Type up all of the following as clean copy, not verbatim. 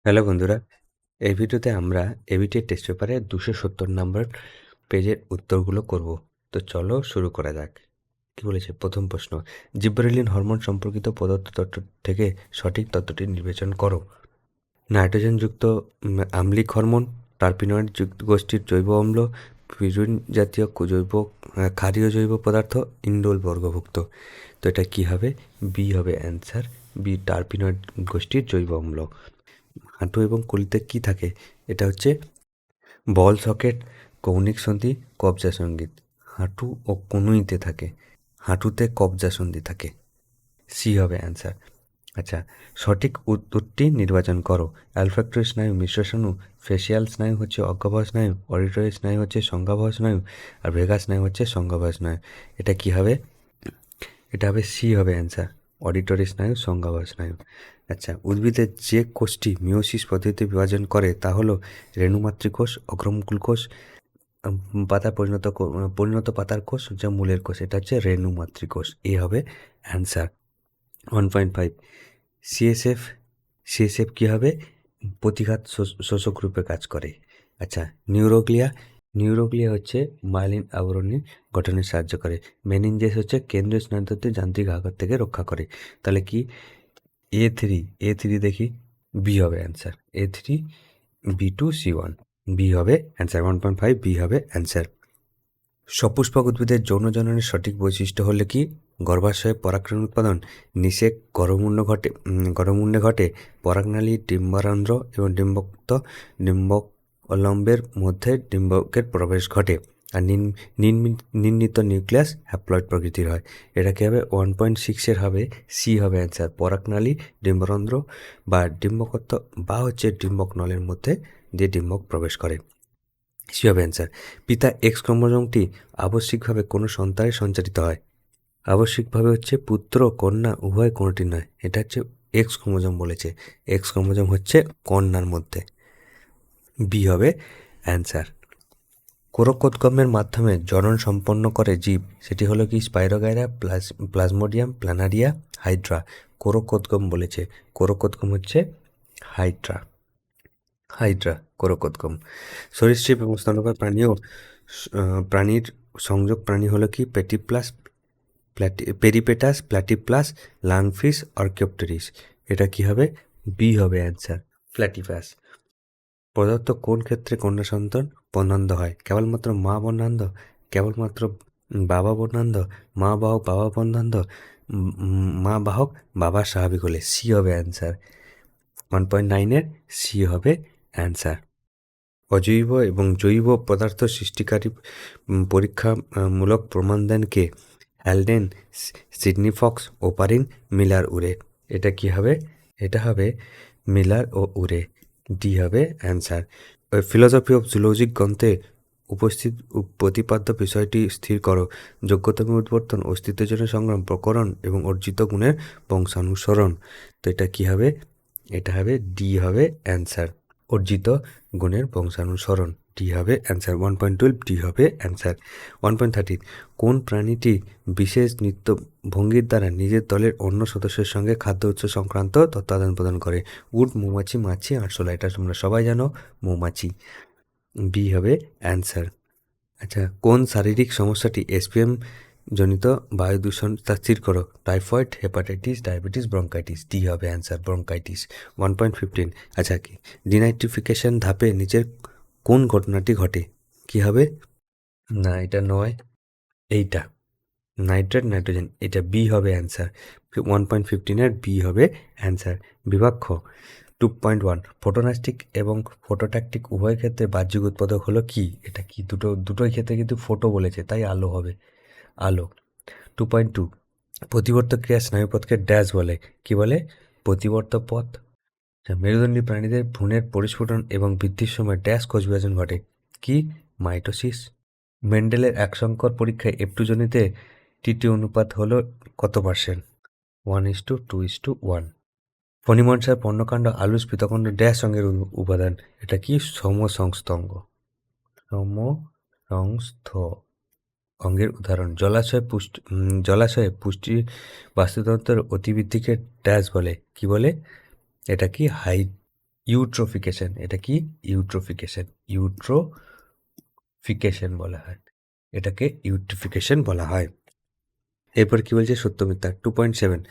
Hello বন্ধুরা, এই ভিডিওতে আমরা এবিটিএ টেস্ট পেপারে 270 নম্বর পেজের উত্তরগুলো করব। তো চলো শুরু করা যাক। কি বলেছে প্রথম প্রশ্ন, জিব্রেলিন হরমোন সম্পর্কিত প্রদত্ত তথ্য থেকে সঠিক তথ্যটি নির্বাচন করো। নাইট্রোজেনযুক্ত আম্লিক হরমোন, টার্পিনয়েড গোষ্ঠীর জৈব অম্ল, পিরুইন জাতীয় ক্ষারীয় জৈব পদার্থ, ইন্ডোল বর্গভুক্ত। তো এটা কি হবে? বি হবে অ্যান্সার, বি টার্পিনয়েড গোষ্ঠীর জৈব অম্ল। হাঁটু এবং কলিতে কি থাকে? এটা হচ্ছে বল সকেট, কৌণিক সন্ধি, কবজা সঙ্গীত। হাঁটু ও কনুইতে থাকে, হাঁটুতে কবজা সন্ধি থাকে। সি হবে অ্যান্সার। আচ্ছা, সঠিক উত্তরটি নির্বাচন করো। অ্যালফ্যাক্টরি স্নায়ু মিশ্র স্নায়ু, ফেসিয়াল স্নায়ু হচ্ছে অজ্ঞাভয় স্নায়ু, অডিটরি স্নায়ু হচ্ছে সংজ্ঞাভয় স্নায়ু, আর ভেগাস স্নায়ু হচ্ছে সংজ্ঞাভয় স্নায়ু। এটা কি হবে? এটা হবে সি হবে অ্যান্সার, অডিটরি স্নায়ু, সংজ্ঞাভয় স্নায়ু। আচ্ছা, উদ্ভিদের যে কোষটি মিওসিস পদ্ধতিতে বিভাজন করে তা হলো রেণুমাতৃকোষ, অগ্রমূল কোষ, পাতা পরিণত পাতার কোষ, যা মূলের কোষ। এটা হচ্ছে রেণুমাতৃকোষ। এ হবে অ্যান্সার। 1.5, সিএসএফ। সিএসএফ কী হবে? প্রতিঘাত শোষক রূপে কাজ করে। আচ্ছা, নিউরোগ্লিয়া। নিউরোগ্লিয়া হচ্ছে মাইলিন আবরণী গঠনে সাহায্য করে। মেনিনজেস হচ্ছে কেন্দ্রীয় স্নায়ুতন্ত্রের যান্ত্রিক আঘাত থেকে রক্ষা করে। তাহলে কি? এ থ্রি দেখি, বি হবে অ্যান্সার। এ3, B2, C1, বি হবে অ্যান্সার। 1.5, বি হবে অ্যান্সার। সপুষ্পক উদ্ভিদের যৌন জননের সঠিক বৈশিষ্ট্য হলে কি? গর্ভাশয়ে পরাগরেণু উৎপাদন, নিষেক গর্ভমুণ্ডে ঘটে, পরাগনালী, ডিম্বারন্ধ্র এবং ডিম্বক অলম্বের মধ্যে ডিম্বকের প্রবেশ ঘটে, আর নির্মিত নিউক্লিয়াস হ্যাপ্লয়েড প্রকৃতির হয়। এটা কী হবে? 1.6 হবে সি হবে অ্যান্সার, পরাগনালী, ডিম্বরন্ধ্র বা ডিম্বকত্ব বা হচ্ছে ডিম্বক নলের মধ্যে দিয়ে ডিম্বক প্রবেশ করে। সি হবে অ্যান্সার। পিতা এক্স ক্রোমোজোমটি আবশ্যিকভাবে কোনো সন্তানে সঞ্চারিত হয়। আবশ্যিকভাবে হচ্ছে পুত্র কন্যা উভয় কোনোটি নয়, এটা হচ্ছে এক্স ক্রোমোজোম বলেছে। এক্স ক্রোমোজোম হচ্ছে কন্যার মধ্যে। বি হবে অ্যান্সার। কোরকোদ্গমের মাধ্যমে জনন সম্পন্ন করে জীব, সেটি হলো কি? Spirogyra, Plasmodium, Planaria, Hydra. কোরকোদ্গম বলেছে, কোরকোদ্গম হচ্ছে হাইড্রা। কোরকোদ্গম। সরীসৃপ এবং স্তন্যপায়ী প্রাণীর সংযোগ প্রাণী হলো কি? Peripatus, প্ল্যাটিপ্লাস, lungfish, অর্কিওপটেরিস। এটা কি হবে? বি হবে অ্যান্সার, প্ল্যাটিপাস। প্রদত্ত কোন ক্ষেত্রে কন্যা সন্তান বর্ণান্ধ হয়? কেবলমাত্র মা বর্ণান্ধ, কেবলমাত্র বাবা বর্ণান্ধ, মা বাহক বাবা বর্ণান্ধ, মা বাহক বাবা স্বাভাবিক হলে। সি হবে অ্যান্সার। 1.9-এর সি হবে অ্যান্সার। অজৈব এবং জৈব পদার্থ সৃষ্টিকারী পরীক্ষামূলক প্রমাণ দেন কে? Haldane, Sidney Fox, Oparin, Miller Urey. এটা কি হবে? এটা হবে মিলার ও উরে। ডি হবে অ্যান্সার। ফিলসফি অফ জুলজিক গ্রন্থে উপস্থিত প্রতিপাদ্য বিষয়টি স্থির করো। যোগ্যতম উদ্বর্তন, অস্তিত্বের জন্য সংগ্রাম, প্রকরণ এবং অর্জিত গুণের বংশানুসরণ। তো এটা কি হবে? এটা হবে ডি হবে অ্যান্সার, অর্জিত গুণের বংশানুসরণ। ডি হবে অ্যান্সার। 1.12, ডি হবে অ্যান্সার। 1.13, কোন প্রাণীটি বিশেষ নৃত্য ভঙ্গির দ্বারা নিজের দলের অন্য সদস্যের সঙ্গে খাদ্য উৎস সংক্রান্ত তথ্য আদান প্রদান করে? উট, মৌমাছি, মাছি, আরশোলা। এটা তোমরা সবাই জানো, মৌমাছি। বি হবে অ্যান্সার। আচ্ছা, কোন শারীরিক সমস্যাটি এসপিএম জনিত বায়ু দূষণ তা স্থির করো? Typhoid, hepatitis, diabetes, bronchitis. D হবে অ্যান্সার, ব্রঙ্কাইটিস। 1.15, আচ্ছা কি? ডিনাইট্রিফিকেশন ধাপে নিচের কোন ঘটনাটি ঘটে? কি হবে? না, এটা নয়, এইটা নাইট্রেট নাইট্রোজেন। এটা বি হবে অ্যান্সার। 1.15-এর বি হবে অ্যান্সার। বিভাগ খ। 2.1, ফটোনাস্টিক এবং ফটোট্যাকটিক উভয় ক্ষেত্রে বাহ্যিক উৎপাদক হলো কি? এটা কি? দুটোই ক্ষেত্রে কিন্তু ফোটো বলেছে, তাই আলো হবে, আলো। 2.2, প্রতিবর্ত ক্রিয়া স্নায়ুপথকে ড্যাশ বলে? কি বলে? প্রতিবর্ত পথ। মেরুদণ্ডী প্রাণীদের ভ্রূণের পরিস্ফুটন এবং বৃদ্ধির সময় ড্যাশ কোষ বিভাজন ঘটে? কি? মাইটোসিস। মেন্ডেলের এক সংকর পরীক্ষায় F2 জনিতে টিটি অনুপাত হলো কত %? 1:2:1। ফণিমনসার পর্ণকাণ্ড আলুস পৃতখণ্ড ড্যাশ অঙ্গের উপাদান? এটা কি? সমসংস্থ অঙ্গের উদাহরণ। জলাশয়ে পুষ্টি বাস্তুতন্ত্রের অতিবৃদ্ধিকে ড্যাশ বলে? কি বলে? এটা কি? ইউট্রোফিকেশন। এটা কি? ইউট্রোফিকেশন। ইউট্রোফিকেশন বলা হয়, এটাকে ইউট্রোফিকেশন বলা হয়। এরপর কি বলছে সত্য মিথ্যা 2.7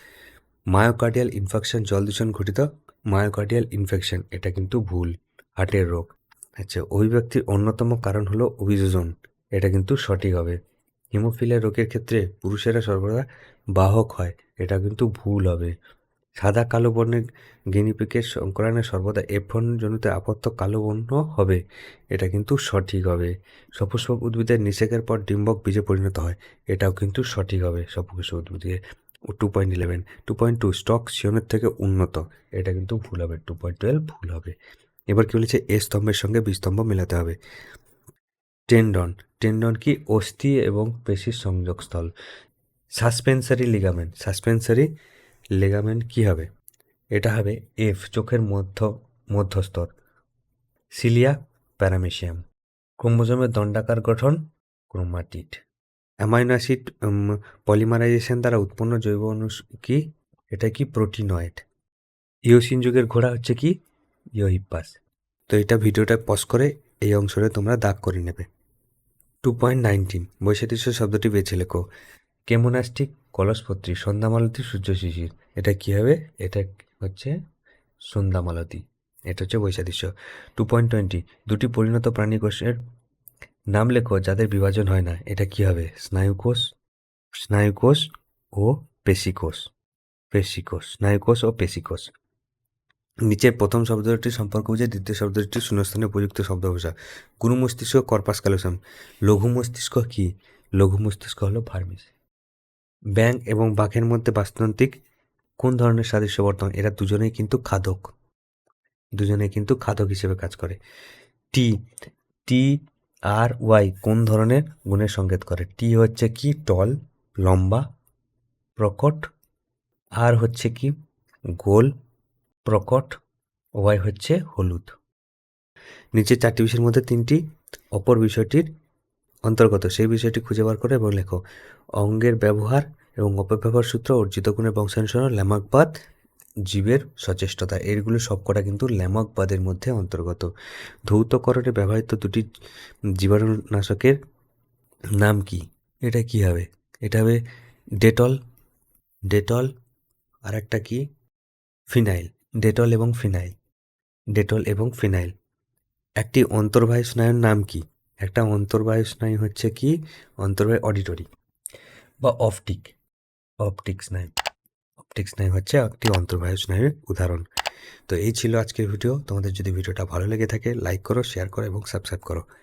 মায়োকার্ডিয়াল ইনফেকশন জল দূষণ ঘটিত মায়োকার্ডিয়াল ইনফেকশন, এটা কিন্তু ভুল, হার্টের রোগ। আচ্ছা, অভিব্যক্তির অন্যতম কারণ হলো অভিযোজন, এটা কিন্তু সঠিক হবে। হিমোফিলিয়া রোগের ক্ষেত্রে পুরুষেরা সর্বদা বাহক হয়, এটা কিন্তু ভুল হবে। সাদা কালো বর্ণের গিনিপিগের সংক্রামণে সর্বদা F1 জনিত আপত্য কালো বর্ণ হবে, এটা কিন্তু সঠিক হবে। সপুষ্পক উদ্ভিদের নিষেকের পর ডিম্বক বীজে পরিণত হয়, এটাও কিন্তু সঠিক হবে সপুষ্পক উদ্ভিদে। 2.11 2.2 স্টক সিয়নের থেকে উন্নত, এটা কিন্তু ভুল হবে, 2.12 ভুল হবে। এবার কি বলেছে? এ স্তম্ভের সঙ্গে বি স্তম্ভ মেলাতে হবে। টেন্ডন, টেন্ডন কি? অস্থি এবং পেশির সংযোগস্থল। সাসপেন্সারি লিগামেন্ট, সাসপেন্সারি লিগামেন্ট কি হবে? এটা হবে এফ, চোখের মধ্যস্তর। Cilia paramecium. ক্রোমোজোমের দণ্ডাকার গঠন ক্রোমাটিড। অ্যামাইনো অ্যাসিড পলিমারাইজেশন দ্বারা উৎপন্ন জৈব অণু কি? এটা কি? প্রোটিনয়েড। ইওসিন যুগের ঘোড়া হচ্ছে কি? ইওহিপ্পাস। তো এটা ভিডিওটা পজ করে এই অংশটা তোমরা দাগ করে নেবে। 2.19 বৈশাদৃশ্য শব্দটি বেছে লেখো। কেমোনাস্টিক, কলসপত্রী, সন্ধ্যামালতী, সূর্য শিশির। এটা কি হবে? এটা হচ্ছে সন্ধ্যামালতী, এটা হচ্ছে বৈশাদৃশ্য। 2.20 দুটি পরিণত প্রাণীকোষের নাম লেখো যাদের বিভাজন হয় না, এটা কি হবে? স্নায়ুকোষ, স্নায়ুকোষ ও পেশিকোষ, পেশিকোষ, স্নায়ুকোষ ও পেশিকোষ। নিচের প্রথম শব্দটির সম্পর্ক বুঝে দ্বিতীয় শব্দটি শূন্যস্থানে উপযুক্ত শব্দ ভাষা। গুরু মস্তিষ্ক, কর্পাস ক্যালোসাম। লঘু মস্তিষ্ক কি? লঘু মস্তিষ্ক হলো ভার্মিস। ব্যাঙ এবং বাঘের মধ্যে বাস্তুতান্ত্রিক কোন ধরনের সাদৃশ্য বর্তমান? এরা দুজনেই কিন্তু খাদক, দুজনেই কিন্তু খাদক হিসেবে কাজ করে। টি, টি আর ওয়াই কোন ধরনের গুণের সংকেত করে? টি হচ্ছে কি? টল, লম্বা, প্রকট। আর হচ্ছে কি? গোল, প্রকট। ওয়াই হচ্ছে হলুদ। নিচে চারটি বিষয়ের মধ্যে তিনটি অপর বিষয়টির অন্তর্গত, সেই বিষয়টি খুঁজে বার করে এবং লেখো। অঙ্গের ব্যবহার এবং অপব্যবহার সূত্র, অর্জিত গুণের বংশানুসরণ, ল্যামার্কবাদ, জীবের সচেষ্টতা, এগুলো সবকটা কিন্তু ল্যামার্কবাদের মধ্যে অন্তর্গত। ধৌতকরণে ব্যবহৃত দুটি জীবাণুনাশকের নাম কি? এটা কি হবে? এটা হবে ডেটল, ডেটল, আর একটা কি? ফিনাইল। ডেটল এবং ফিনাইল, ডেটল এবং ফিনাইল। একটি অন্তর্বাহী স্নায়ুর নাম কি? একটা অন্তর্বাহী স্নায়ু হচ্ছে কি? অন্তর্বাহী অডিটরি বা অপটিক, অপটিক স্নায়ু। অপটিক স্নায়ু হচ্ছে একটি অন্তর্বাহী স্নায়ুর উদাহরণ। তো এই ছিল আজকের ভিডিও। তোমাদের যদি ভিডিওটা ভালো লেগে থাকে লাইক করো, শেয়ার করো এবং সাবস্ক্রাইব করো।